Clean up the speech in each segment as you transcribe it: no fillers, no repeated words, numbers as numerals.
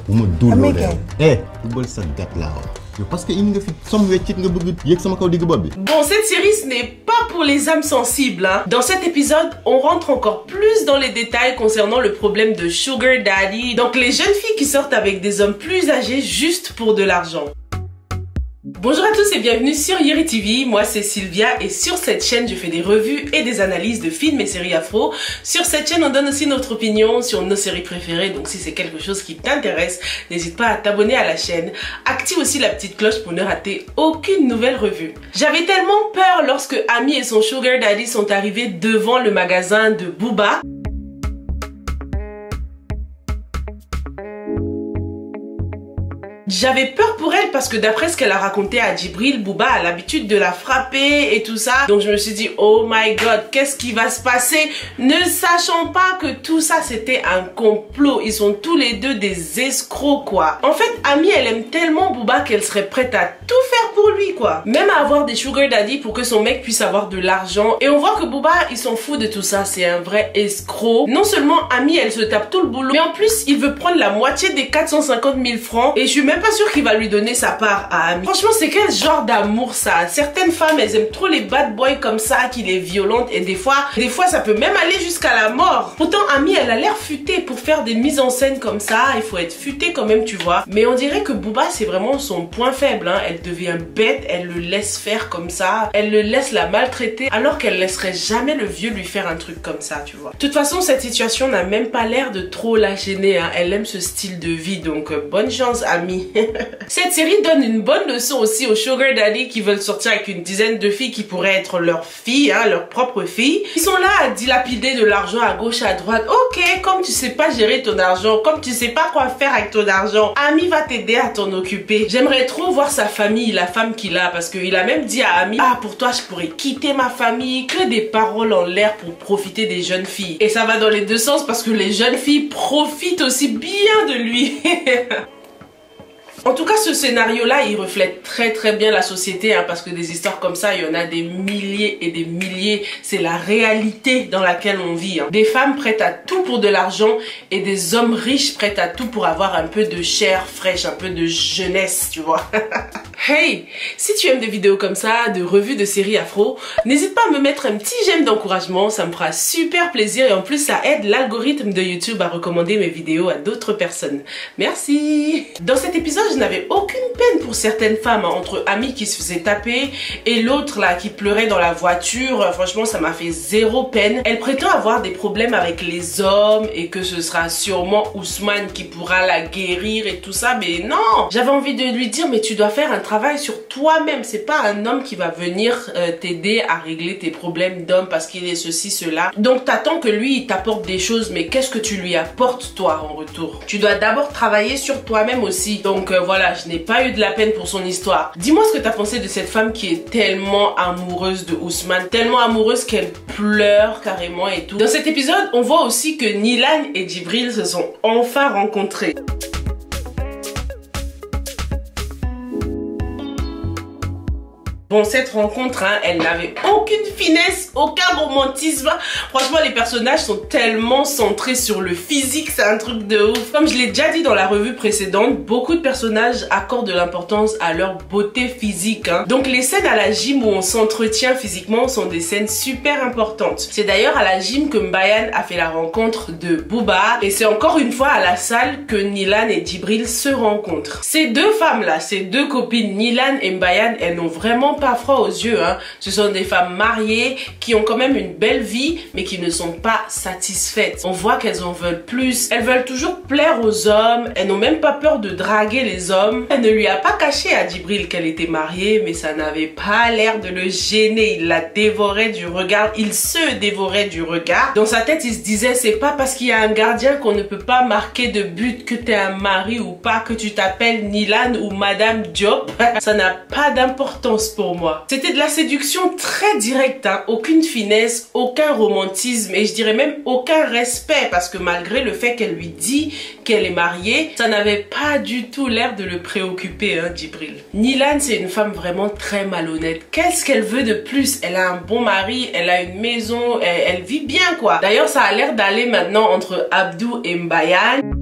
Uma dulu deh. Football sa gat là. Parce que il nga fi som wetchit nga bëgg yek sama kaw digg bob bi. Bon, cette série ce n'est pas pour les âmes sensibles hein. Dans cet épisode, on rentre encore plus dans les détails concernant le problème de sugar daddy. Donc les jeunes filles qui sortent avec des hommes plus âgés juste pour de l'argent. Bonjour à tous et bienvenue sur Yeri TV, moi c'est Sylvia et sur cette chaîne je fais des revues et des analyses de films et séries afro. Sur cette chaîne on donne aussi notre opinion sur nos séries préférées, donc si c'est quelque chose qui t'intéresse, n'hésite pas à t'abonner à la chaîne. Active aussi la petite cloche pour ne rater aucune nouvelle revue. J'avais tellement peur lorsque Ami et son sugar daddy sont arrivés devant le magasin de Booba. J'avais peur pour elle parce que d'après ce qu'elle a raconté à Djibril, Booba a l'habitude de la frapper et tout ça. Donc je me suis dit, oh my god, qu'est-ce qui va se passer? Ne sachant pas que tout ça c'était un complot. Ils sont tous les deux des escrocs quoi. En fait, Ami elle aime tellement Booba qu'elle serait prête à tout faire pour lui quoi. Même à avoir des sugar daddy pour que son mec puisse avoir de l'argent. Et on voit que Booba il s'en fout de tout ça, c'est un vrai escroc. Non seulement Ami elle se tape tout le boulot, mais en plus il veut prendre la moitié des 450 000 francs. Et je suis même pas sûr qu'il va lui donner sa part à Ami. Franchement, c'est quel genre d'amour ça? Certaines femmes, elles aiment trop les bad boys comme ça, qu'il est violente et des fois, ça peut même aller jusqu'à la mort. Pourtant, Ami, elle a l'air futée pour faire des mises en scène comme ça. Il faut être futée quand même, tu vois. Mais on dirait que Booba, c'est vraiment son point faible. Hein. Elle devient bête, elle le laisse faire comme ça. Elle le laisse la maltraiter alors qu'elle laisserait jamais le vieux lui faire un truc comme ça, tu vois. De toute façon, cette situation n'a même pas l'air de trop la gêner. Hein. Elle aime ce style de vie, donc bonne chance, Ami. Cette série donne une bonne leçon aussi aux sugar daddy qui veulent sortir avec une dizaine de filles qui pourraient être leurs filles, hein, leurs propres filles. Ils sont là à dilapider de l'argent à gauche, à droite. Ok, comme tu sais pas gérer ton argent, comme tu sais pas quoi faire avec ton argent, Ami va t'aider à t'en occuper. J'aimerais trop voir sa famille, la femme qu'il a, parce qu'il a même dit à Ami, ah pour toi je pourrais quitter ma famille, que des paroles en l'air pour profiter des jeunes filles. Et ça va dans les deux sens parce que les jeunes filles profitent aussi bien de lui. En tout cas, ce scénario-là, il reflète très bien la société, hein, parce que des histoires comme ça, il y en a des milliers et des milliers. C'est la réalité dans laquelle on vit. Hein. Des femmes prêtes à tout pour de l'argent et des hommes riches prêts à tout pour avoir un peu de chair fraîche, un peu de jeunesse, tu vois. Hey, si tu aimes des vidéos comme ça, de revues de séries afro, n'hésite pas à me mettre un petit j'aime d'encouragement, ça me fera super plaisir et en plus ça aide l'algorithme de YouTube à recommander mes vidéos à d'autres personnes. Merci. Dans cet épisode, je n'avais aucune peine pour certaines femmes, hein, entre Ami qui se faisait taper et l'autre là qui pleurait dans la voiture. Franchement, ça m'a fait zéro peine. Elle prétend avoir des problèmes avec les hommes et que ce sera sûrement Ousmane qui pourra la guérir et tout ça, mais non. J'avais envie de lui dire, mais tu dois faire un travail sur toi-même. C'est pas un homme qui va venir t'aider à régler tes problèmes d'homme parce qu'il est ceci, cela. Donc t'attends que lui il t'apporte des choses, mais qu'est-ce que tu lui apportes toi en retour? Tu dois d'abord travailler sur toi-même aussi. Donc voilà, je n'ai pas eu de la peine pour son histoire. Dis-moi ce que t'as pensé de cette femme qui est tellement amoureuse de Ousmane, tellement amoureuse qu'elle pleure carrément et tout. Dans cet épisode, on voit aussi que Nilan et Djibril se sont enfin rencontrés. Bon, cette rencontre, hein, elle n'avait aucune finesse, aucun romantisme. Franchement, les personnages sont tellement centrés sur le physique, c'est un truc de ouf. Comme je l'ai déjà dit dans la revue précédente, beaucoup de personnages accordent de l'importance à leur beauté physique. Hein. Donc les scènes à la gym où on s'entretient physiquement sont des scènes super importantes. C'est d'ailleurs à la gym que Mbayane a fait la rencontre de Booba. Et c'est encore une fois à la salle que Nilan et Djibril se rencontrent. Ces deux femmes-là, ces deux copines, Nilan et Mbayane, elles n'ont vraiment pas froid aux yeux, hein. Ce sont des femmes mariées qui ont quand même une belle vie mais qui ne sont pas satisfaites. On voit qu'elles en veulent plus, elles veulent toujours plaire aux hommes, elles n'ont même pas peur de draguer les hommes. Elle ne lui a pas caché à Djibril qu'elle était mariée, mais ça n'avait pas l'air de le gêner. Il la dévorait du regard, il se dévorait du regard. Dans sa tête il se disait, c'est pas parce qu'il y a un gardien qu'on ne peut pas marquer de but que t'es un mari ou pas, que tu t'appelles Nilan ou Madame Diop. Ça n'a pas d'importance pour moi. C'était de la séduction très directe, hein. Aucune finesse, aucun romantisme et je dirais même aucun respect parce que malgré le fait qu'elle lui dit qu'elle est mariée, ça n'avait pas du tout l'air de le préoccuper, hein, Djibril. Nilan, c'est une femme vraiment très malhonnête. Qu'est-ce qu'elle veut de plus? Elle a un bon mari, elle a une maison, elle vit bien quoi. D'ailleurs, ça a l'air d'aller maintenant entre Abdou et Mbayane.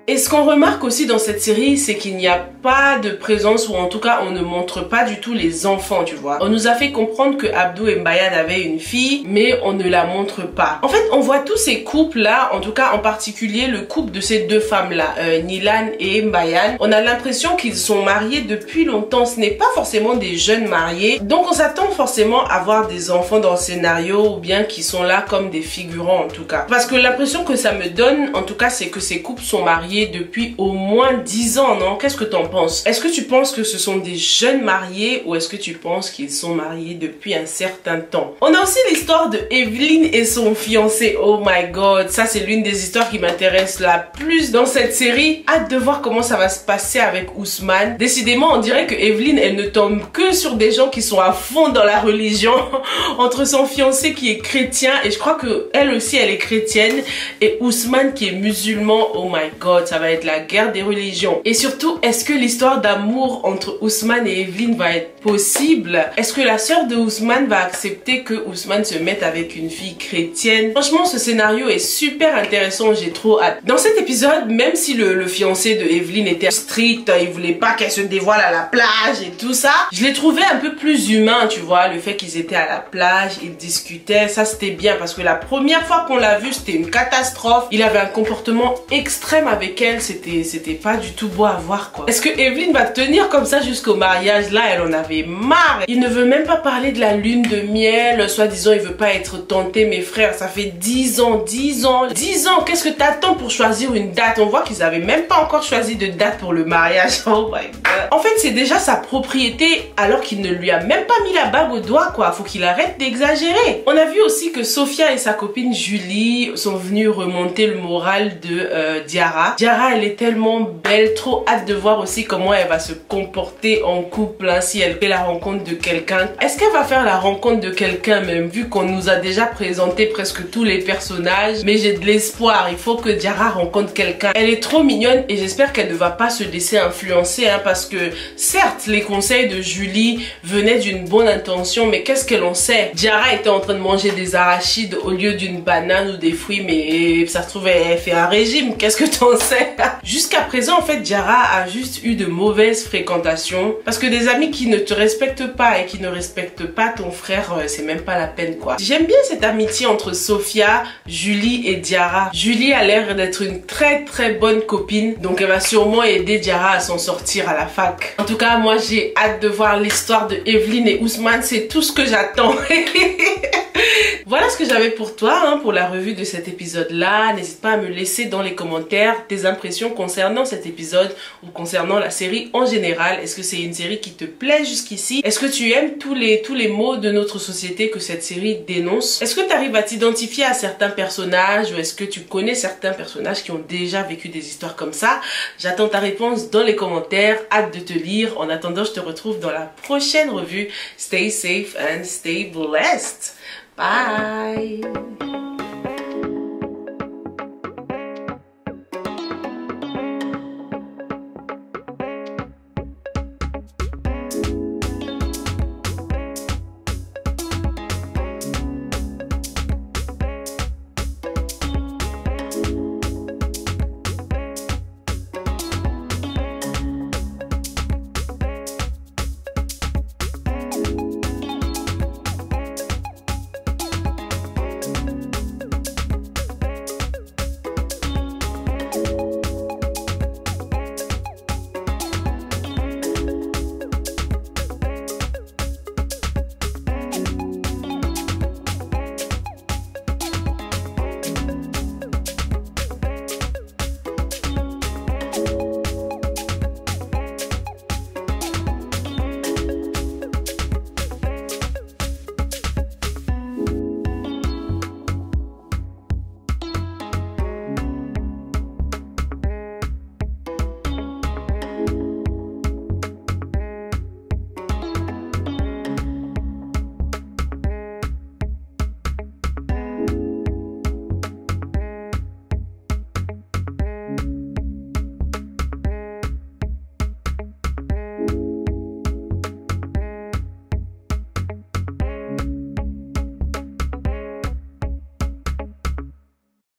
Et ce qu'on remarque aussi dans cette série, c'est qu'il n'y a pas de présence, ou en tout cas on ne montre pas du tout les enfants, tu vois. On nous a fait comprendre que Abdou et Mbayane avaient une fille, mais on ne la montre pas. En fait, on voit tous ces couples là, en tout cas en particulier le couple de ces deux femmes là, Nilan et Mbayane. On a l'impression qu'ils sont mariés depuis longtemps. Ce n'est pas forcément des jeunes mariés, donc on s'attend forcément à voir des enfants dans le scénario, ou bien qui sont là comme des figurants en tout cas. Parce que l'impression que ça me donne, en tout cas, c'est que ces couples sont mariés depuis au moins 10 ans, non? Qu'est-ce que t'en penses? Est-ce que tu penses que ce sont des jeunes mariés, ou est-ce que tu penses qu'ils sont mariés depuis un certain temps? On a aussi l'histoire de Evelyne et son fiancé. Oh my god, ça c'est l'une des histoires qui m'intéresse la plus dans cette série. Hâte de voir comment ça va se passer avec Ousmane. Décidément, on dirait que Evelyne, elle ne tombe que sur des gens qui sont à fond dans la religion. Entre son fiancé qui est chrétien, et je crois que elle aussi elle est chrétienne, et Ousmane qui est musulman. Oh my god, ça va être la guerre des religions. Et surtout, est-ce que l'histoire d'amour entre Ousmane et Evelyne va être possible? Est-ce que la sœur de Ousmane va accepter que Ousmane se mette avec une fille chrétienne? Franchement, ce scénario est super intéressant, j'ai trop hâte. Dans cet épisode, même si le fiancé de Evelyne était strict, il voulait pas qu'elle se dévoile à la plage et tout ça, je l'ai trouvé un peu plus humain, tu vois. Le fait qu'ils étaient à la plage, ils discutaient, ça c'était bien, parce que la première fois qu'on l'a vu, c'était une catastrophe. Il avait un comportement extrême avec elle, c'était pas du tout beau à voir, quoi. Est-ce que Evelyne va tenir comme ça jusqu'au mariage? Là, elle en avait marre. Il ne veut même pas parler de la lune de miel, soi-disant il veut pas être tenté. Mes frères, ça fait 10 ans, 10 ans, 10 ans, qu'est-ce que t'attends pour choisir une date? On voit qu'ils avaient même pas encore choisi de date pour le mariage. Oh my god. En fait, c'est déjà sa propriété, alors qu'il ne lui a même pas mis la bague au doigt, quoi. Faut qu'il arrête d'exagérer. On a vu aussi que Sophia et sa copine Julie sont venues remonter le moral de Diarra. Diarra, elle est tellement belle, trop hâte de voir aussi comment elle va se comporter en couple, hein, si elle fait la rencontre de quelqu'un. Est-ce qu'elle va faire la rencontre de quelqu'un, même vu qu'on nous a déjà présenté presque tous les personnages? Mais j'ai de l'espoir, il faut que Diarra rencontre quelqu'un. Elle est trop mignonne et j'espère qu'elle ne va pas se laisser influencer, hein, parce que certes, les conseils de Julie venaient d'une bonne intention, mais qu'est-ce qu'elle en sait? Diarra était en train de manger des arachides au lieu d'une banane ou des fruits, mais ça se trouve elle fait un régime, qu'est-ce que t'en sais? Jusqu'à présent, en fait, Diarra a juste eu de mauvaises fréquentations, parce que des amis qui ne te respectent pas et qui ne respectent pas ton frère, c'est même pas la peine, quoi. J'aime bien cette amitié entre Sophia, Julie et Diarra. Julie a l'air d'être une très très bonne copine, donc elle va sûrement aider Diarra à s'en sortir à la fac. En tout cas, moi j'ai hâte de voir l'histoire de Evelyne et Ousmane, c'est tout ce que j'attends. Voilà ce que j'avais pour toi, hein, pour la revue de cet épisode-là. N'hésite pas à me laisser dans les commentaires tes impressions concernant cet épisode ou concernant la série en général. Est-ce que c'est une série qui te plaît jusqu'ici? Est-ce que tu aimes tous les maux de notre société que cette série dénonce? Est-ce que tu arrives à t'identifier à certains personnages, ou est-ce que tu connais certains personnages qui ont déjà vécu des histoires comme ça? J'attends ta réponse dans les commentaires. Hâte de te lire. En attendant, je te retrouve dans la prochaine revue. Stay safe and stay blessed. Bye.